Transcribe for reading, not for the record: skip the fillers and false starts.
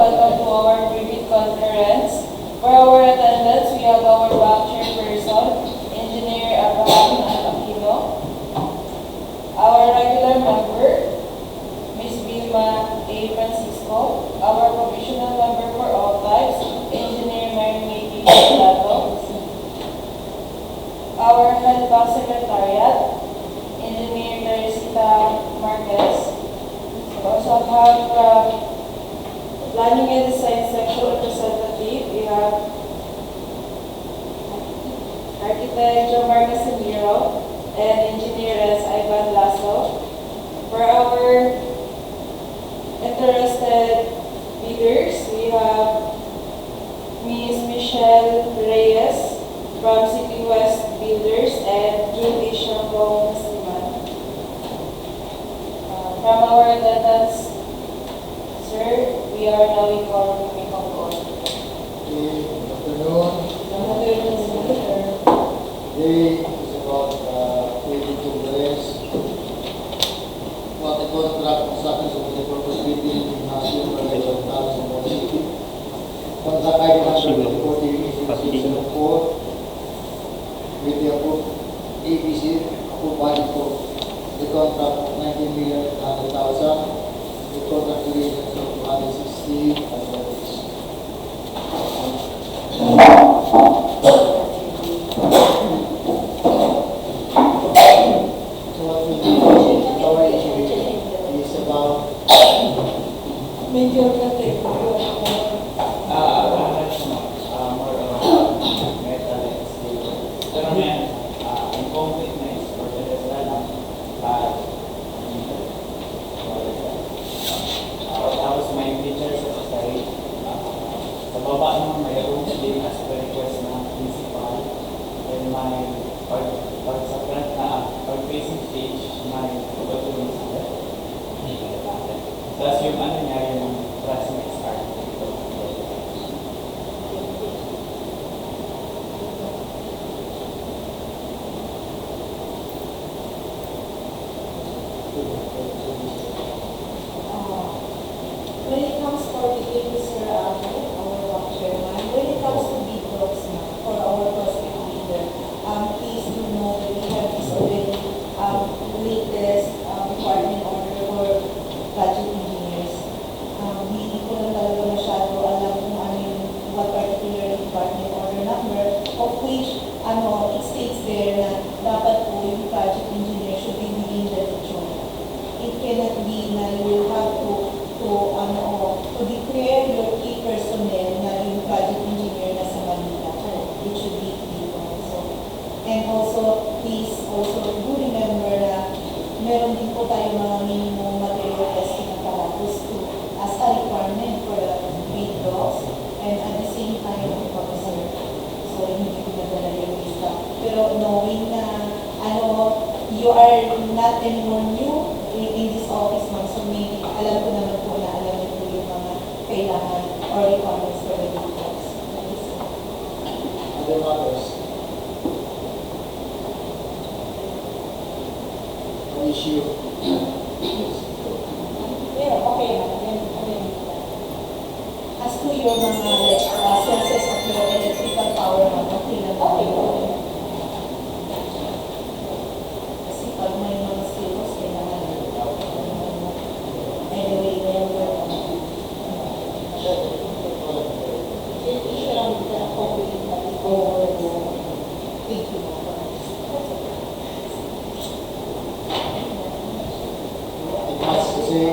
Welcome to our private conference. For our attendance, we have our bank chairperson, Engineer Abraham Aquino. Our regular member, Ms. Vilma A. Francisco. Our provisional member for all types, Engineer Mary P. Plato. Our head bank secretariat, Engineer Teresita Marquez. We also have Planning and Design Section representative. We have Architect Joe Marquez Casimiro and Engineer S. Ivan Lasso. For our interested bidders, we have Ms. Michelle Reyes from City West Builders and Julie Shambo Nasiman. From our attendance, sir, we are now in quorum. Good afternoon. Today is about 22 days. What the contract construction of the purpose building in Hasil, Malaysia, Talas, City. Contract item number 40 with the approved ABC approved budget for the contract of 19,800,000. The contract duration of 260 as always. So what we do is about Medyo natin. More metal and steel. Pero ngayon, ang concrete na is for the rest na lang. Tapos may features sa side. Sa baba naman mayroon din as per request ng principal. Then may pag sa front na pag facing stage, may pagkatulong sa left. Tapos yung ano niya, yung truss na start. When it comes for the sir, our chairman, when it comes to bid blocks for our prospect leader, please do know that we have this already latest requirement order for budget engineers. Hindi ko lang talaga masyado alam kung ano yung what particular requirement order number, of which it states there na dapat po yung project engineer should be within the region. It cannot be na you will have to declare your key personnel na yung project engineer na sa Manila. It should be dito. And also, please also do remember na meron din po tayo mga minimum material testing apparatus as a requirement for the bid blocks and at the same time officer. So, hindi ko nadala yung lista. Pero knowing na you are not anymore new in this office, ma'am, so maybe alam ko naman po na alam niyo po yung mga kailangan or requirements for the bid blocks. other matters. An issue. Yeah, okay. As to your mga sources of your electrical power, okay lang po. Kasi pag may mga skills, kailangan anyway, whenever issue lang dito na complete na before thank you. It has to say